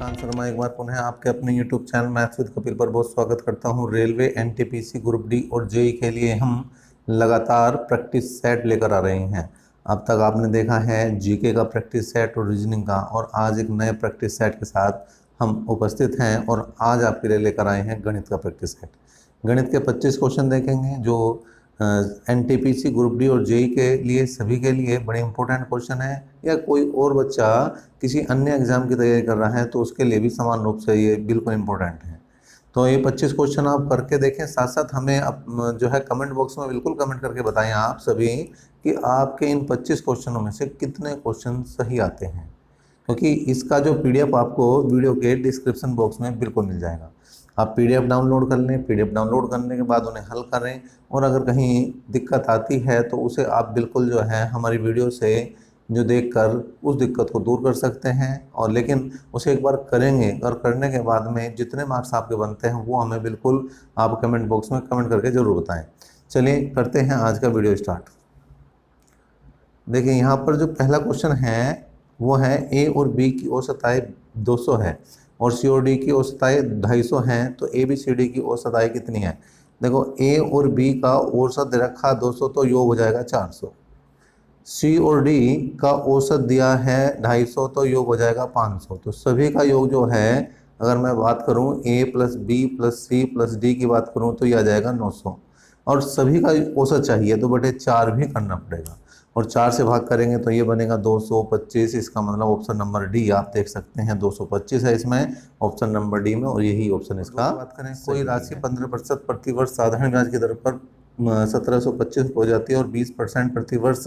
प्रशांत शर्मा एक बार पुनः आपके अपने YouTube channel maths with Kapil पर बहुत स्वागत करता हूं। रेलवे, एनटीपीसी, ग्रुप डी और जेई के लिए हम लगातार प्रैक्टिस सेट लेकर आ रहे हैं। अब तक आपने देखा है जीके का प्रैक्टिस सेट और रीजनिंग का, और आज एक नए प्रैक्टिस सेट के साथ हम उपस्थित हैं और आज आपके लिए लेकर आए हैं गणित का प्रैक्टिस सेट। गणित के 25 क्वेश्चन देखेंगे जो एनटीपीसी, ग्रुप डी और जेई के लिए सभी के लिए बड़े इंपॉर्टेंट क्वेश्चन है, या कोई और बच्चा किसी अन्य एग्जाम की तैयारी कर रहा है तो उसके लिए भी समान रूप से ये बिल्कुल इंपॉर्टेंट है। तो ये 25 क्वेश्चन आप करके देखें, साथ साथ हमें जो है कमेंट बॉक्स में बिल्कुल कमेंट करके बताएं आप सभी कि आपके इन 25 क्वेश्चनों में से कितने क्वेश्चन सही आते हैं, क्योंकि इसका जो पीडीएफ आपको वीडियो के डिस्क्रिप्शन बॉक्स में बिल्कुल मिल जाएगा। आप पीडीएफ डाउनलोड कर लें, पीडीएफ डाउनलोड करने के बाद उन्हें हल करें, और अगर कहीं दिक्कत आती है तो उसे आप बिल्कुल जो है हमारी वीडियो से जो देखकर उस दिक्कत को दूर कर सकते हैं। और लेकिन उसे एक बार करेंगे और करने के बाद में जितने मार्क्स आपके बनते हैं वो हमें बिल्कुल आप कमेंट बॉक्स में कमेंट करके ज़रूर बताएं। चलिए करते हैं आज का वीडियो स्टार्ट। देखिए यहाँ पर जो पहला क्वेश्चन है वो है ए और बी की औसत आय 200 है और सी और डी की औसत आय 250 है, तो ए बी सी डी की औसत आय कितनी है। देखो ए और बी का औसत दे रखा 200 तो योग हो जाएगा 400। सी और डी का औसत दिया है 250 तो योग हो जाएगा 500। तो सभी का योग जो है, अगर मैं बात करूं A plus B plus C plus D की बात करूं तो यह आ जाएगा 900, और सभी का औसत चाहिए तो बटे 4 भी करना पड़ेगा, और 4 से भाग करेंगे तो ये बनेगा 225। इसका मतलब ऑप्शन नंबर डी आप देख सकते हैं 225 है इसमें ऑप्शन नंबर डी में, और यही ऑप्शन इसका। बात करें कोई राशि 15% प्रतिवर्ष साधारण ब्याज की दर पर 1725 हो जाती है और 20% प्रतिवर्ष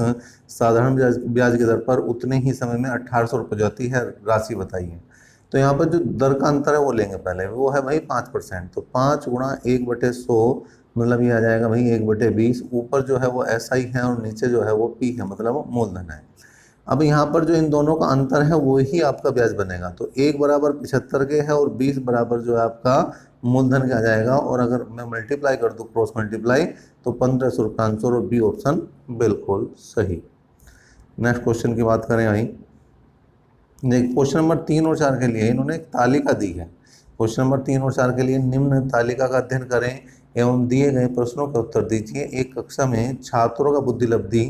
साधारण ब्याज की दर पर उतने ही समय में 1800 रुपये हो जाती है, राशि बताइए। तो यहाँ पर जो दर का अंतर है वो लेंगे पहले, वो है भाई 5%। तो 5 गुणा 1/100 मतलब ये आ जाएगा भाई 1/20। ऊपर जो है वो SI है और नीचे जो है वो P है, मतलब वो मूलधन है। अब यहाँ पर जो इन दोनों का अंतर है वो ही आपका ब्याज बनेगा। तो 1 बराबर 75 के है और 20 बराबर जो है आपका मूलधन के आ जाएगा, और अगर मैं मल्टीप्लाई कर दूँ क्रॉस मल्टीप्लाई तो 1500 का आंसर, और बी ऑप्शन बिल्कुल सही। नेक्स्ट क्वेश्चन की बात करें भाई, देख क्वेश्चन नंबर 3 और 4 के लिए इन्होंने एक तालिका दी है। क्वेश्चन नंबर 3 और 4 के लिए निम्न तालिका का अध्ययन करें एवं दिए गए प्रश्नों के उत्तर दीजिए। एक कक्षा में छात्रों का बुद्धिलब्धि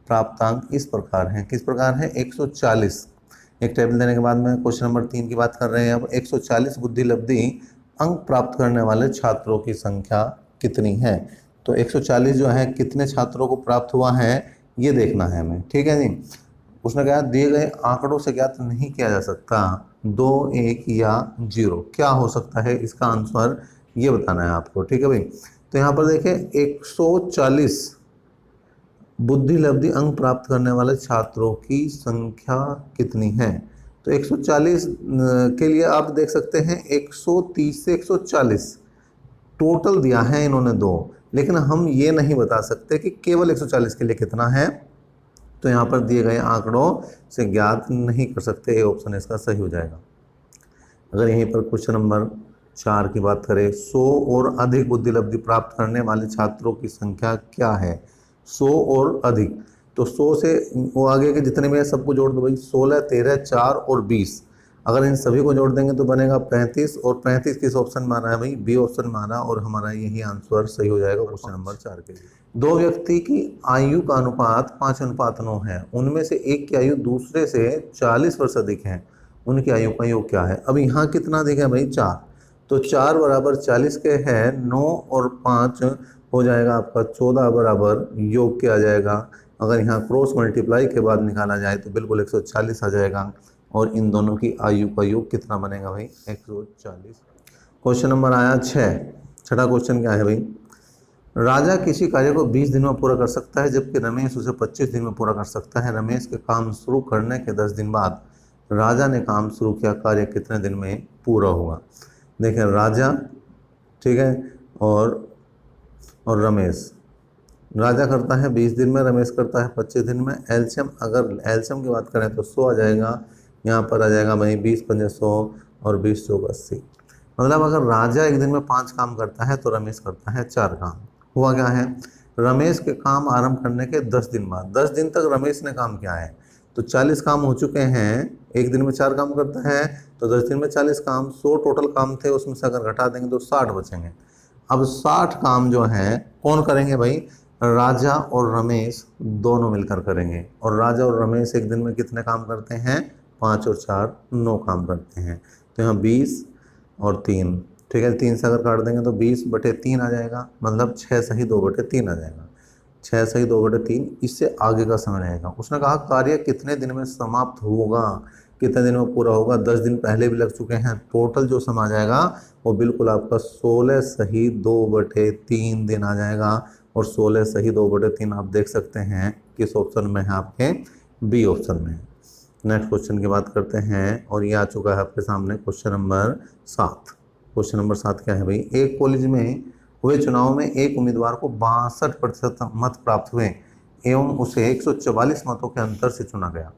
प्राप्तांक इस प्रकार है। किस प्रकार है? 140। एक टेबल देने के बाद में क्वेश्चन नंबर 3 की बात कर रहे हैं। अब 140 बुद्धिलब्धि अंक प्राप्त करने वाले छात्रों की संख्या कितनी है। तो 140 जो है कितने छात्रों को प्राप्त हुआ है ये देखना है हमें, ठीक है जी। उसने कहा दिए गए आंकड़ों से ज्ञात नहीं किया जा सकता 2, 1 या 0, क्या हो सकता है इसका आंसर ये बताना है आपको, ठीक है भाई। तो यहाँ पर देखें 140 बुद्धिलब्धि अंक प्राप्त करने वाले छात्रों की संख्या कितनी है। तो 140 के लिए आप देख सकते हैं 130 से 140 टोटल दिया है इन्होंने 2, लेकिन हम ये नहीं बता सकते कि केवल 140 के लिए कितना है। तो यहाँ पर दिए गए आंकड़ों से ज्ञात नहीं कर सकते, ये ऑप्शन इसका सही हो जाएगा। अगर यहीं पर क्वेश्चन नंबर 4 की बात करें, 100 और अधिक बुद्धिलब्धि प्राप्त करने वाले छात्रों की संख्या क्या है। 100 और अधिक, तो 100 से वो आगे के जितने भी है सबको जोड़ दो भाई, 16, 13, 4 और 20। अगर इन सभी को जोड़ देंगे तो बनेगा 35, और 35 किस ऑप्शन में आना है भाई, बी ऑप्शन में आना, और हमारा यही आंसर सही हो जाएगा क्वेश्चन नंबर 4 के लिए। 2 व्यक्ति की आयु का अनुपात 5:9 है। उनमें से एक की आयु दूसरे से 40 वर्ष अधिक है, उनकी आयु का योग क्या है। अब यहाँ कितना अधिक है भाई, 4। तो 4 बराबर 40 के है, 9 और 5 हो जाएगा आपका 14 बराबर योग क्या आ जाएगा। अगर यहाँ क्रॉस मल्टीप्लाई के बाद निकाला जाए तो बिल्कुल 140 आ जाएगा, और इन दोनों की आयु का योग कितना बनेगा भाई, 140। क्वेश्चन नंबर आया 6। छठा क्वेश्चन क्या है भाई, राजा किसी कार्य को 20 दिन में पूरा कर सकता है जबकि रमेश उसे 25 दिन में पूरा कर सकता है। रमेश के काम शुरू करने के 10 दिन बाद राजा ने काम शुरू किया, कार्य कितने दिन में पूरा हुआ। देखें राजा, ठीक है, और रमेश, राजा करता है 20 दिन में, रमेश करता है 25 दिन में। एल्शियम, अगर एल्शियम की बात करें तो 100 आ जाएगा, यहाँ पर आ जाएगा भाई 20 पंजे 100 और 20 चौक 80। मतलब अगर राजा एक दिन में 5 काम करता है तो रमेश करता है 4 काम। हुआ क्या है, रमेश के काम आरंभ करने के 10 दिन बाद, 10 दिन तक रमेश ने काम किया है, तो 40 काम हो चुके हैं, एक दिन में 4 काम करता है तो 10 दिन में 40 काम, 100 टोटल काम थे, उसमें से अगर घटा देंगे तो 60 बचेंगे। अब 60 काम जो है कौन करेंगे भाई, राजा और रमेश दोनों मिलकर करेंगे। और राजा और रमेश एक दिन में कितने काम करते हैं, 5 और 4 9 काम करते हैं। तो यहाँ 20 और 3, ठीक है, 3 से अगर काट देंगे तो 20/3 आ जाएगा, मतलब 6 सही 2/3 आ जाएगा। 6 सही 2/3, इससे आगे का समय रहेगा। उसने कहा कार्य कितने दिन में समाप्त होगा, कितने दिन में पूरा होगा, 10 दिन पहले भी लग चुके हैं। टोटल जो समय आ जाएगा वो बिल्कुल आपका 16 सही 2/3 दिन आ जाएगा। और 16 सही 2/3 आप देख सकते हैं किस ऑप्शन में है, आपके बी ऑप्शन में। नेक्स्ट क्वेश्चन की बात करते हैं, और ये आ चुका है आपके सामने क्वेश्चन नंबर 7। क्वेश्चन नंबर 7 क्या है भाई, एक कॉलेज में हुए चुनाव में एक उम्मीदवार को 62% मत प्राप्त हुए एवं उसे 144 मतों के अंतर से चुना गया।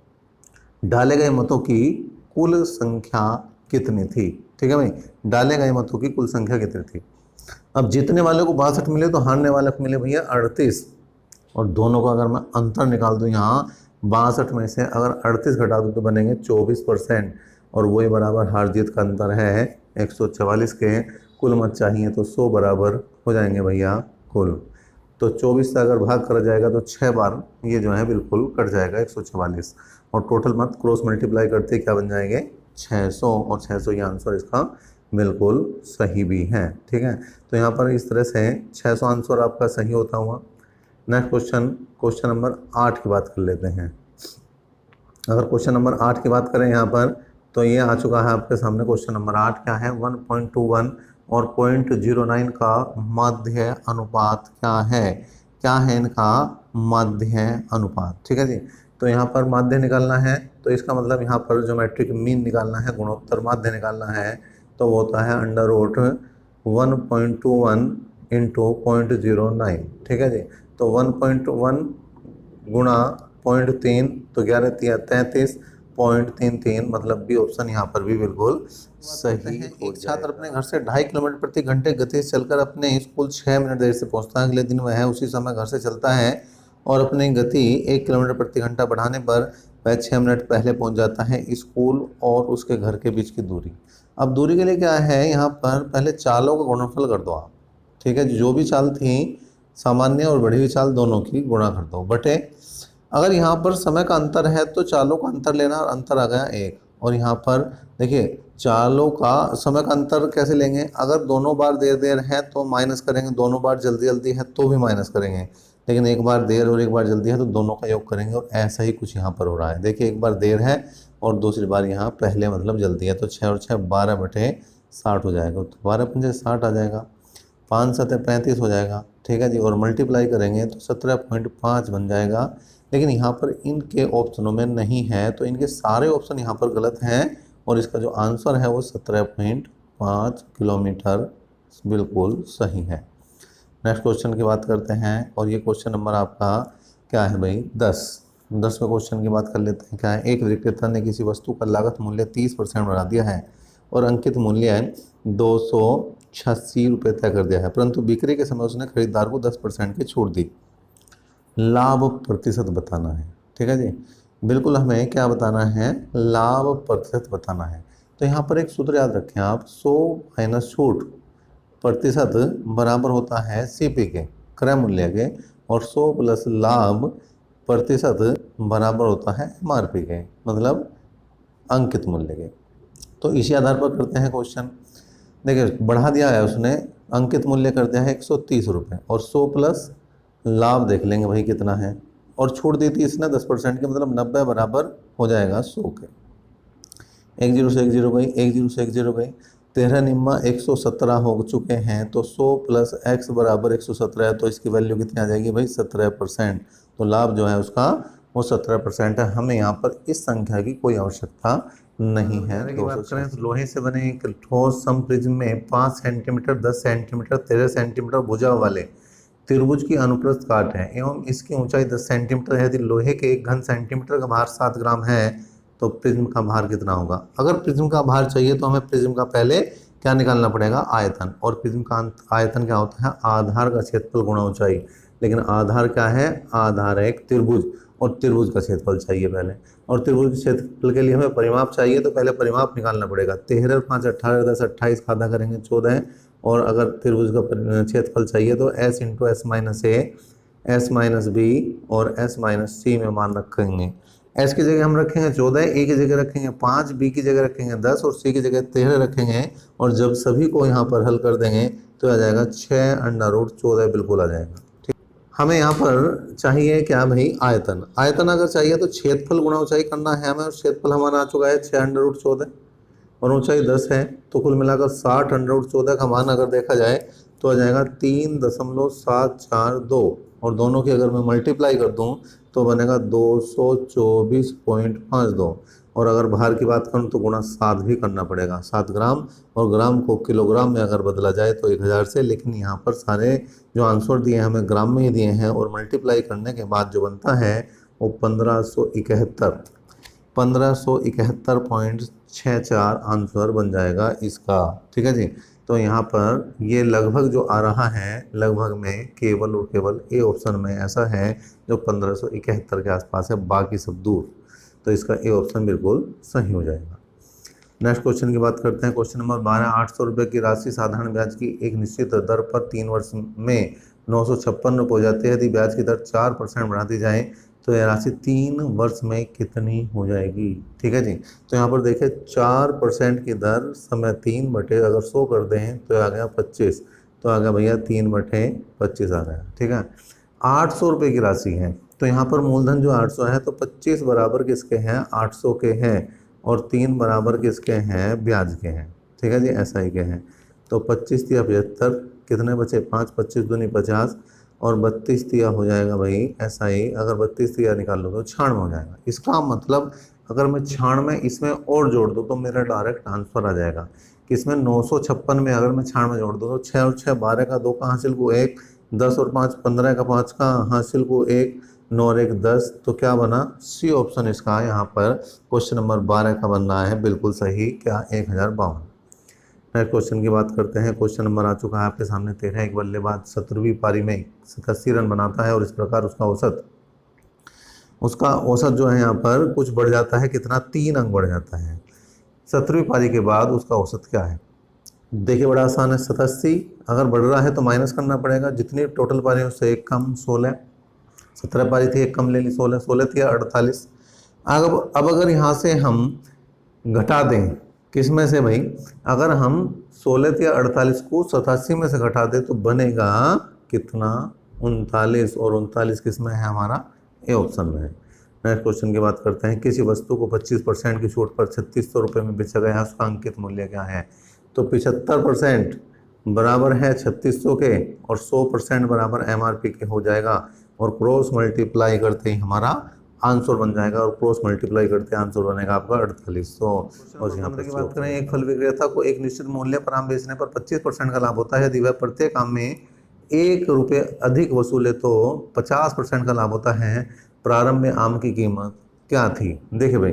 डाले गए मतों की कुल संख्या कितनी थी, ठीक है भाई, डाले गए मतों की कुल संख्या कितनी थी। अब जीतने वाले को 62 मिले तो हारने वाले को मिले भैया 38, और दोनों का अगर मैं अंतर निकाल दूं, यहाँ 62 में से अगर 38 घटा दूं तो बनेंगे 24%, और वही बराबर हार जीत का अंतर है 144 के। कुल मत चाहिए तो 100 बराबर हो जाएंगे भैया कुल। तो 24 से अगर भाग कर जाएगा तो 6 बार ये जो है बिल्कुल कट जाएगा 144, और टोटल मत क्रॉस मल्टीप्लाई करते क्या बन जाएंगे 600, और 600 ये आंसर इसका बिल्कुल सही भी है, ठीक है। तो यहाँ पर इस तरह से 600 आंसर आपका सही होता हुआ। नेक्स्ट क्वेश्चन, क्वेश्चन नंबर 8 की बात कर लेते हैं। अगर क्वेश्चन नंबर 8 की बात करें यहाँ पर, तो ये आ चुका है आपके सामने क्वेश्चन नंबर 8 क्या है, 1.21 और 0.09 का मध्य अनुपात क्या है, क्या है इनका मध्य अनुपात, ठीक है जी। तो यहाँ पर माध्य निकालना है, तो इसका मतलब यहाँ पर ज्योमेट्रिक मीन निकालना है, गुणोत्तर माध्य निकालना है, तो वो होता है √1.21 इंटू 0.09, ठीक है जी। तो 1.1 गुणा 0.3 तो 11 3 33.33, मतलब बी ऑप्शन यहाँ पर भी बिल्कुल सही। एक छात्र अपने घर से 2.5 किलोमीटर प्रति घंटे गति से चलकर अपने स्कूल 6 मिनट देर से पहुँचता है। अगले दिन वह उसी समय घर से चलता है और अपनी गति 1 किलोमीटर प्रति घंटा बढ़ाने पर वह 6 मिनट पहले पहुँच जाता है। स्कूल और उसके घर के बीच की दूरी, अब दूरी के लिए क्या है, यहाँ पर पहले चालों का गुणनफल कर दो आप, ठीक है। जो भी चाल थी सामान्य और बढ़ी हुई चाल दोनों की गुणा कर दो बटे, अगर यहाँ पर समय का अंतर है तो चालों का अंतर लेना, और अंतर आ गया 1। और यहाँ पर देखिए चालों का समय का अंतर कैसे लेंगे, अगर दोनों बार देर देर है तो माइनस करेंगे, दोनों बार जल्दी जल्दी है तो भी माइनस करेंगे, लेकिन एक बार देर और एक बार जल्दी है तो दोनों का योग करेंगे। और ऐसा ही कुछ यहाँ पर हो रहा है, देखिए एक बार देर है और दूसरी बार यहाँ पहले मतलब जल्दी है, तो 6 और 6 12/60 हो जाएगा, तो 12×5 = 60 आ जाएगा, 5 7 35 हो जाएगा, ठीक है जी। और मल्टीप्लाई करेंगे तो 17.5 बन जाएगा। लेकिन यहाँ पर इनके ऑप्शनों में नहीं है, तो इनके सारे ऑप्शन यहाँ पर गलत हैं, और इसका जो आंसर है वो 17.5 किलोमीटर बिल्कुल सही है। नेक्स्ट क्वेश्चन की बात करते हैं, और ये क्वेश्चन नंबर आपका क्या है भाई 10वें क्वेश्चन की बात कर लेते हैं। क्या है, एक विक्रेता ने किसी वस्तु का लागत मूल्य 30% बढ़ा दिया है और अंकित मूल्य 286 रुपये तय कर दिया है, परंतु बिक्री के समय उसने खरीदार को 10% की छूट दी। लाभ प्रतिशत बताना है, ठीक है जी, बिल्कुल हमें क्या बताना है, लाभ प्रतिशत बताना है। तो यहाँ पर एक सूत्र याद रखें आप, 100 माइनस छूट प्रतिशत बराबर होता है CP के क्रय मूल्य के, और 100 प्लस लाभ प्रतिशत बराबर होता है MRP के, मतलब अंकित मूल्य के। तो इसी आधार पर करते हैं क्वेश्चन। देखिए बढ़ा दिया है उसने, अंकित मूल्य कर दिया है 130 रुपये, और 100 प्लस लाभ देख लेंगे भाई कितना है, और छूट दी थी इसने 10% के, मतलब 90 बराबर हो जाएगा 100 के। 1 0 से 1 0 गई, 1 0 से 1 0 गई, 13 निम्मा 117 हो चुके हैं, तो 100 प्लस x बराबर 117 है, तो इसकी वैल्यू कितनी आ जाएगी भाई 17%। तो लाभ जो है उसका वो 17% है। हमें यहाँ पर इस संख्या की कोई आवश्यकता नहीं है। बात करें तो लोहे से बने एक ठोस समप्रिज्म में 5 सेंटीमीटर 10 सेंटीमीटर 13 सेंटीमीटर भुजा वाले त्रिभुज की अनुप्रस्थ काट है एवं इसकी ऊंचाई 10 सेंटीमीटर है। यदि लोहे के 1 घन सेंटीमीटर का भार 7 ग्राम है तो प्रिज्म का भार कितना होगा। अगर प्रिज्म का भार चाहिए तो हमें प्रिज्म का पहले क्या निकालना पड़ेगा, आयतन, और प्रिज्म का आयतन क्या होता है, आधार का क्षेत्रफल गुणा ऊंचाई। लेकिन आधार क्या है, आधार है एक त्रिभुज, और त्रिभुज का क्षेत्रफल चाहिए पहले। और त्रिभुज के क्षेत्रफल के लिए हमें परिमाप चाहिए, तो पहले परिमाप निकालना पड़ेगा। 13 और 5 18, 10 28 का आधा करेंगे 14 है। और अगर त्रिभुज का क्षेत्रफल चाहिए तो s इंटू एस माइनस ए, एस माइनस बी और एस माइनस सी में मान रखेंगे। s की जगह हम रखेंगे 14, ए की जगह रखेंगे 5, बी की जगह रखेंगे 10 और सी की जगह 13 रखेंगे। और जब सभी को यहाँ पर हल कर देंगे तो आ जाएगा 6√14 बिल्कुल आ जाएगा। ठीक, हमें यहाँ पर चाहिए क्या भाई, आयतन। आयतन अगर चाहिए तो क्षेत्रफल गुणा ऊंचाई करना है हमें, और क्षेत्रफल हमारा आ चुका है 6√14 और ऊंचाई 10 है, तो कुल मिलाकर 60√14 का मान अगर देखा जाए तो आ जाएगा 3.742, और दोनों की अगर मैं मल्टीप्लाई कर दूं तो बनेगा 224.52। और अगर भार की बात करूं तो गुणा 7 भी करना पड़ेगा, 7 ग्राम, और ग्राम को किलोग्राम में अगर बदला जाए तो 1000 से। लेकिन यहाँ पर सारे जो आंसर दिए हैं हमें ग्राम में ही दिए हैं, और मल्टीप्लाई करने के बाद जो बनता है वो 1571.64 आंसर बन जाएगा इसका। ठीक है जी। तो यहाँ पर ये लगभग जो आ रहा है, लगभग में केवल और केवल ए ऑप्शन में ऐसा है जो 1571 के आसपास है, बाकी सब दूर। तो इसका ए ऑप्शन बिल्कुल सही हो जाएगा। नेक्स्ट क्वेश्चन की बात करते हैं। क्वेश्चन नंबर 12, 800 रुपये की राशि साधारण ब्याज की एक निश्चित दर पर 3 वर्ष में 956 रुपये हो जाती है। यदि ब्याज की दर 4% बढ़ा दी जाए तो यह राशि 3 वर्ष में कितनी हो जाएगी। ठीक है जी। तो यहाँ पर देखिए 4% की दर समय 3 अगर 100 कर दें तो आ गया 25, तो आ गया भैया 3/25 आ गया। ठीक है। 800 रुपये की राशि है, तो यहाँ पर मूलधन जो 800 है, तो 25 बराबर किसके हैं, 800 के हैं, और 3 बराबर किसके हैं, ब्याज के हैं। ठीक है जी, SI के हैं। तो 25 तिया 75, कितने बचे 5, 25 दूनी 50, और 32 तिया हो जाएगा भाई SI। अगर 32 तिया निकाल लो तो 96 हो जाएगा। इसका मतलब अगर मैं 96 इसमें और जोड़ दूँ तो मेरा डायरेक्ट आंसर आ जाएगा कि इसमें 956 में अगर मैं 96 जोड़ दूँ तो 6 और 6 12 का 2 का हासिल को 1, 10 और 5 15 का 5 का हासिल को 1, 9 और 1 10। तो क्या बना, सी ऑप्शन इसका यहाँ पर क्वेश्चन नंबर 12 का बन रहा है बिल्कुल सही। क्या, 1052। नेक्स्ट क्वेश्चन की बात करते हैं। क्वेश्चन नंबर आ चुका है आपके सामने 13। एक बल्लेबाज 17वीं पारी में 87 रन बनाता है और इस प्रकार उसका औसत जो है यहाँ पर कुछ बढ़ जाता है, कितना, 3 अंक बढ़ जाता है। 17वीं पारी के बाद उसका औसत क्या है। देखिए बड़ा आसान है, 87 अगर बढ़ रहा है तो माइनस करना पड़ेगा, जितनी टोटल पारी है उससे 1 कम, 16। 17 पारी थी, 1 कम ले ली, 16, 16 थी 48। अब अगर यहाँ से हम घटा दें, किस में से भाई, अगर हम 16 या 48 को 87 में से घटा दें तो बनेगा कितना, 39, और 39 किस में है हमारा, ए ऑप्शन में है। नेक्स्ट क्वेश्चन की बात करते हैं। किसी वस्तु को 25% की छूट पर 3600 रुपये में बेचा गया है, उसका अंकित मूल्य क्या है। तो 75% बराबर है 3600 के, और 100% बराबर MRP के हो जाएगा, और क्रॉस मल्टीप्लाई करते ही हमारा आंसर बन जाएगा, और क्रॉस मल्टीप्लाई करते आंसर बनेगा आपका 4800। और यहाँ पर बात करें, एक फल विक्रेता को एक निश्चित मूल्य पर आम बेचने पर 25% का लाभ होता है। यदि वह प्रत्येक आम में 1 रुपये अधिक वसूले तो 50% का लाभ होता है। प्रारंभ में आम की कीमत क्या थी। देखिए भाई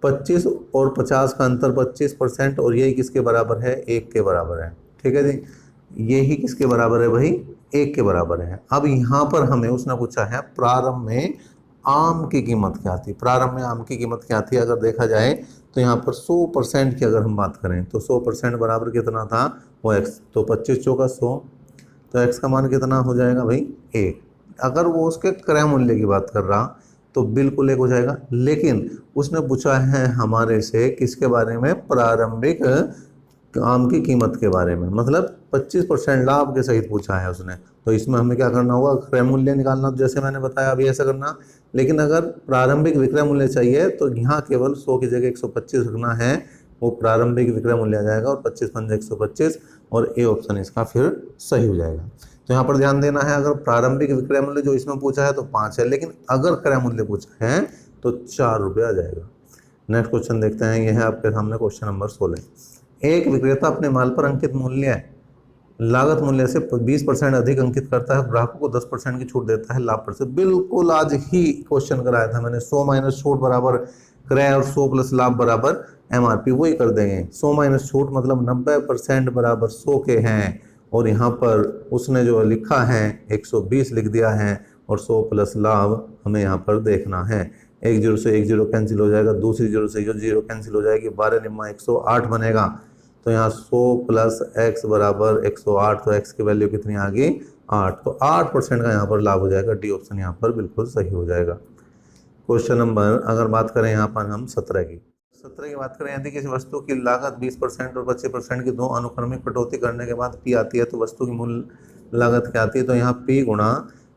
25 और 50 का अंतर 25%, और यही किसके बराबर है, 1 के बराबर है। ठीक है जी, यही किसके बराबर है भाई, 1 के बराबर है। अब यहाँ पर हमें उसने पूछा है प्रारंभ में आम की कीमत क्या थी। प्रारंभ में आम की कीमत क्या थी अगर देखा जाए तो यहाँ पर 100% की अगर हम बात करें तो 100% बराबर कितना था, वो x। तो 25 चौका 100, तो x का मान कितना हो जाएगा भाई, 1। अगर वो उसके क्रय मूल्य की बात कर रहा तो बिल्कुल 1 हो जाएगा। लेकिन उसने पूछा है हमारे से किसके बारे में, प्रारंभिक आम की कीमत के बारे में, मतलब 25% लाभ के सहित पूछा है उसने। तो इसमें हमें क्या करना होगा, क्रय मूल्य निकालना, जैसे मैंने बताया अभी ऐसा करना। लेकिन अगर प्रारंभिक विक्रय मूल्य चाहिए तो यहाँ केवल 100 की जगह 125 रखना है, वो प्रारंभिक विक्रय मूल्य आ जाएगा, और 25 पंजे 125, और ए ऑप्शन इसका फिर सही हो जाएगा। तो यहाँ पर ध्यान देना है, अगर प्रारंभिक विक्रय मूल्य जो इसमें पूछा है तो 5 है, लेकिन अगर क्रय मूल्य पूछा है तो 4 रुपये आ जाएगा। नेक्स्ट क्वेश्चन देखते हैं, यह है आपके सामने क्वेश्चन नंबर 16। एक विक्रेता अपने माल पर अंकित मूल्य लागत मूल्य से 20% अधिक अंकित करता है, ग्राहकों को 10% की छूट देता है लाभ पर से। बिल्कुल आज ही क्वेश्चन कराया था मैंने, 100 माइनस छूट बराबर क्रय और 100 प्लस लाभ बराबर MRP, वही कर देंगे। 100 माइनस छूट मतलब 90% बराबर 100 के हैं, और यहाँ पर उसने जो लिखा है 120 लिख दिया है, और 100 प्लस लाभ हमें यहाँ पर देखना है। एक जीरो से एक जीरो कैंसिल हो जाएगा, दूसरी जीरो से जीरो कैंसिल हो जाएगी, 12 निम्मा 108 बनेगा। तो यहाँ 100 प्लस एक्स बराबर 108, तो एक्स की वैल्यू कितनी आ गई 8, तो 8% का यहाँ पर लाभ हो जाएगा। डी ऑप्शन यहाँ पर बिल्कुल सही हो जाएगा। क्वेश्चन नंबर अगर बात करें यहाँ पर हम 17 की बात करें, यदि किसी वस्तु की लागत 20% और 25% की दो अनुक्रमिक कटौती करने के बाद पी आती है तो वस्तु की मूल लागत क्या आती है। तो यहाँ पी गुणा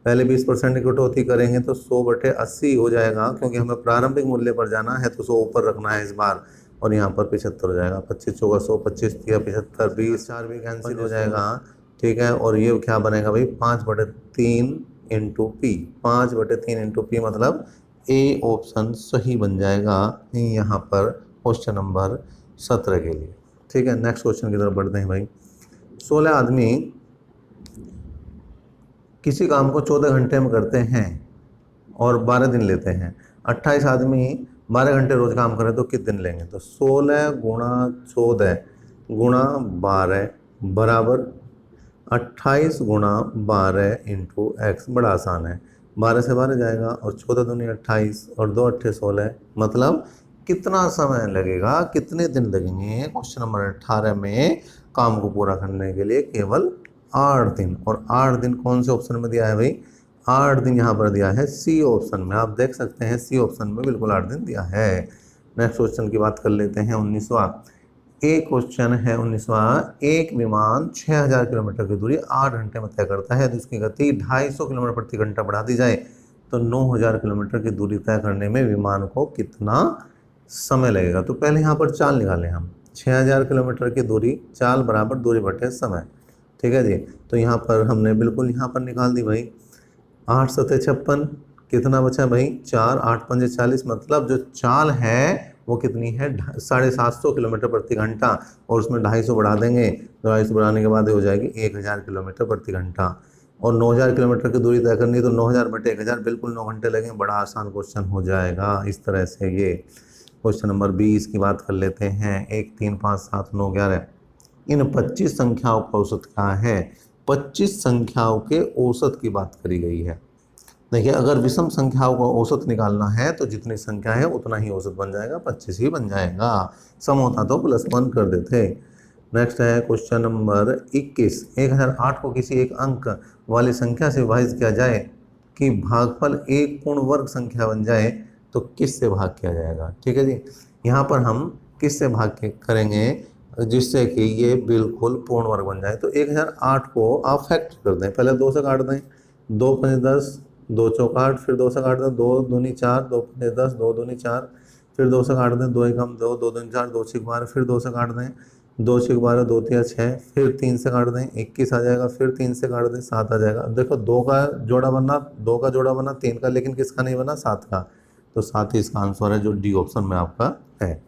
पहले 20% की कटौती करेंगे तो 100/80 हो जाएगा, क्योंकि हमें प्रारंभिक मूल्य पर जाना है तो 100 ऊपर रखना है इस बार, और यहाँ पर 75 हो जाएगा। 25 चौका 100, 25 या 75, 20, 4 भी कैंसिल हो जाएगा, ठीक है। और ये क्या बनेगा भाई 5/3 इंटू पी, 5/3 इंटू पी, मतलब ए ऑप्शन सही बन जाएगा यहाँ पर क्वेश्चन नंबर 17 के लिए, ठीक है। नेक्स्ट क्वेश्चन की तरफ बढ़ते हैं भाई। 16 आदमी किसी काम को 14 घंटे में करते हैं और 12 दिन लेते हैं। 28 आदमी 12 घंटे रोज काम करें तो कितने दिन लेंगे। तो 16 गुणा 14 गुणा 12 बराबर 28 गुणा 12 इंटू एक्स। बड़ा आसान है, 12 से 12 जाएगा और 14 दूनी 28 और 2 अट्ठे 16, मतलब कितना समय लगेगा, कितने दिन लगेंगे क्वेश्चन नंबर 18 में काम को पूरा करने के लिए। केवल 8 दिन। और 8 दिन कौन से ऑप्शन में दिया है भाई, 8 दिन यहाँ पर दिया है सी ऑप्शन में। आप देख सकते हैं सी ऑप्शन में बिल्कुल 8 दिन दिया है। नेक्स्ट क्वेश्चन की बात कर लेते हैं 19वां। एक क्वेश्चन है 19वां। एक विमान 6000 किलोमीटर की दूरी 8 घंटे में तय करता है, तो उसकी गति 250 किलोमीटर प्रति घंटा बढ़ा दी जाए तो 9000 किलोमीटर की दूरी तय करने में विमान को कितना समय लगेगा। तो पहले यहाँ पर चाल निकालें हम। 6000 किलोमीटर की दूरी, चाल बराबर दूरी बटे समय, ठीक है जी। तो यहाँ पर हमने बिल्कुल यहाँ पर निकाल दी भाई। 8 सत्ते 56, कितना बचा भाई 4, 8 पंजे 40, मतलब जो चाल है वो कितनी है 750 किलोमीटर प्रति घंटा, और उसमें 250 बढ़ा देंगे, 250 बढ़ाने के बाद हो जाएगी 1000 किलोमीटर प्रति घंटा। और 9000 किलोमीटर की दूरी तय करनी है तो 9000/1000, बिल्कुल 9 घंटे लगेंगे। बड़ा आसान क्वेश्चन हो जाएगा इस तरह से। ये क्वेश्चन नंबर 20 की बात कर लेते हैं। 1, 3, 5, 7, 9, 11 इन 25 संख्याओं का औसत क्या है। 25 संख्याओं के औसत की बात करी गई है। देखिए, अगर विषम संख्याओं का औसत निकालना है तो जितनी संख्या है उतना ही औसत बन जाएगा, 25 ही बन जाएगा। सम होता तो +1 कर देते। नेक्स्ट है क्वेश्चन नंबर 21। 1008 को किसी एक अंक वाली संख्या से विभाजित किया जाए कि भागफल एक पूर्ण वर्ग संख्या बन जाए तो किस से भाग किया जाएगा। ठीक है जी, यहाँ पर हम किस से भाग करेंगे जिससे कि ये बिल्कुल पूर्ण वर्ग बन जाए। तो 1008 को आप फैक्टर कर दें, पहले 2 से काट दें, 2 पंजे 10, 2 चौक 8, फिर 2 से काट दें, 2 दूनी 4, 2 पंजे 10, 2 दूनी 4, फिर 2 से काट दें, 2 एकम 2, 2 दूनी 4, 2 छीक 12, फिर 2 से काट दें, 2 छीक 12, 2 तिया 6, फिर 3 से काट दें, 21 आ जाएगा, फिर 3 से काट दें, 7 आ जाएगा। अब देखो 2 का जोड़ा बना 3 का, लेकिन किसका नहीं बना 7 का, तो 7 ही इसका आंसर है जो डी ऑप्शन में आपका है।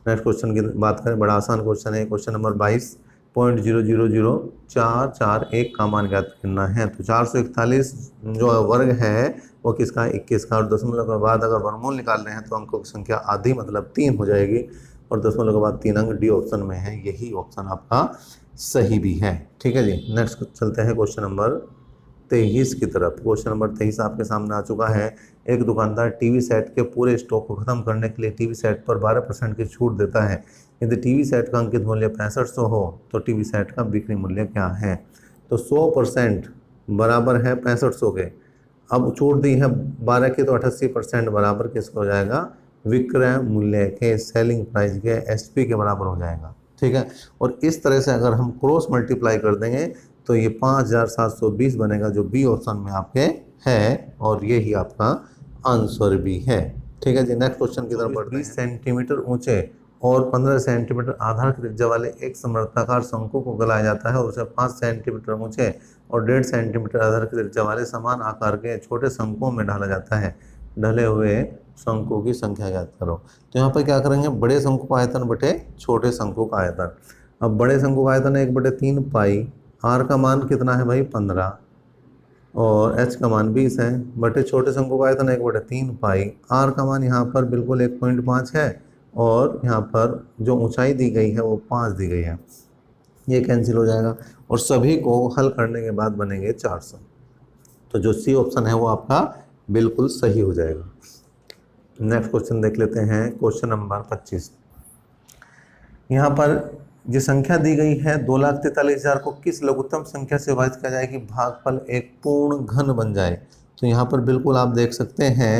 नेक्स्ट क्वेश्चन की बात करें, बड़ा आसान क्वेश्चन है। क्वेश्चन नंबर 22.000441 का मान ज्ञात करना है। तो 441 जो वर्ग है वो किसका 21 का, और दशमलव के बाद अगर वर्गमूल निकाल रहे हैं तो अंकों की संख्या आधी मतलब 3 हो जाएगी, और दशमलव के बाद 3 अंक डी ऑप्शन में है। यही ऑप्शन आपका सही भी है। ठीक है जी, नेक्स्ट चलते हैं क्वेश्चन नंबर 23 की तरफ। क्वेश्चन नंबर 23 आपके सामने आ चुका है। एक दुकानदार टीवी सेट के पूरे स्टॉक को खत्म करने के लिए टीवी सेट पर 12% की छूट देता है। यदि टीवी सेट का अंकित मूल्य 6500 हो तो टीवी सेट का बिक्री मूल्य क्या है। तो 100% बराबर है 6500 के। अब छूट दी है 12 की, तो 88% बराबर किसका हो जाएगा, विक्रय मूल्य के, सेलिंग प्राइस के, एसपी के बराबर हो जाएगा। ठीक है, और इस तरह से अगर हम क्रॉस मल्टीप्लाई कर देंगे तो ये 5720 बनेगा, जो बी ऑप्शन में आपके है, और ये ही आपका आंसर भी है। ठीक है जी, नेक्स्ट क्वेश्चन की तरफ बढ़ते हैं। 20 सेंटीमीटर ऊंचे और 15 सेंटीमीटर आधार त्रिज्या वाले एक समवर्ताकार शंकु को गलाया जाता है और उसे 5 सेंटीमीटर ऊंचे और 1.5 सेंटीमीटर आधार त्रिज्या वाले समान आकार के छोटे शंकुओं में ढाला जाता है। ढले हुए शंकु की संख्या ज्ञात करो। तो यहाँ पर क्या करेंगे, बड़े शंकु का आयतन बटे छोटे शंकु का आयतन। अब बड़े शंकु का आयतन 1/3 पाई, आर का मान कितना है भाई 15, और एच का मान 20 है, बटे छोटे शंकु का आयतन 1/3 पाई, आर का मान यहाँ पर बिल्कुल 1.5 है, और यहाँ पर जो ऊंचाई दी गई है वो 5 दी गई है। ये कैंसिल हो जाएगा और सभी को हल करने के बाद बनेंगे 400। तो जो सी ऑप्शन है वो आपका बिल्कुल सही हो जाएगा। नेक्स्ट क्वेश्चन देख लेते हैं, क्वेश्चन नंबर 25। यहाँ पर जो संख्या दी गई है 2,43,000 को किस लघुत्तम संख्या से विभाजित किया जाए कि भागफल एक पूर्ण घन बन जाए। तो यहाँ पर बिल्कुल आप देख सकते हैं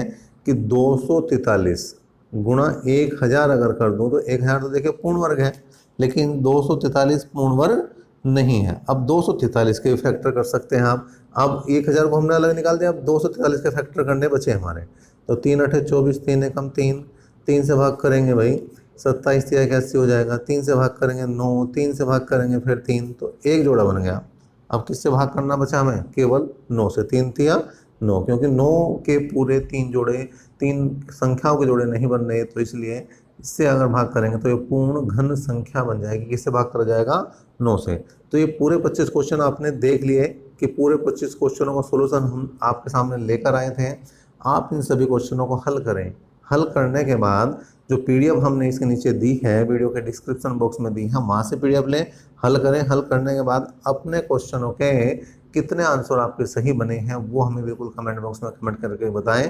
कि 243 गुणा 1000 अगर कर दूं तो 1000 तो देखिए पूर्ण वर्ग है, लेकिन 243 पूर्ण वर्ग नहीं है। अब 243 के फैक्टर कर सकते हैं आप। अब 1000 को हमने अलग निकाल दिया, अब 243 के फैक्टर करने बचे हमारे। तो 3 8 24, 3 एकम 3, 3 से भाग करेंगे भाई 27 3 81 हो जाएगा, 3 से भाग करेंगे 9, 3 से भाग करेंगे फिर 3, तो एक जोड़ा बन गया। अब किससे भाग करना बचा हमें, केवल 9 से। 3 तिया 9, क्योंकि 9 के पूरे 3 जोड़े, 3 संख्याओं के जोड़े नहीं बन रहे, तो इसलिए इससे अगर भाग करेंगे तो ये पूर्ण घन संख्या बन जाएगी। किससे भाग करा जाएगा, 9 से। तो ये पूरे 25 क्वेश्चन आपने देख लिए कि पूरे 25 क्वेश्चनों का सोल्यूशन हम आपके सामने लेकर आए थे। आप इन सभी क्वेश्चनों को हल करें। हल करने के बाद जो पीडीएफ हमने इसके नीचे दी है, वीडियो के डिस्क्रिप्शन बॉक्स में दी है, वहाँ से पीडीएफ लें, हल करें। हल करने के बाद अपने क्वेश्चनों के कितने आंसर आपके सही बने हैं वो हमें बिल्कुल कमेंट बॉक्स में कमेंट करके बताएं।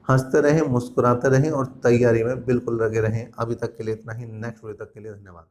हंसते रहें, मुस्कुराते रहें और तैयारी में बिल्कुल लगे रहें। अभी तक के लिए इतना ही। नेक्स्ट वीडियो तक के लिए धन्यवाद।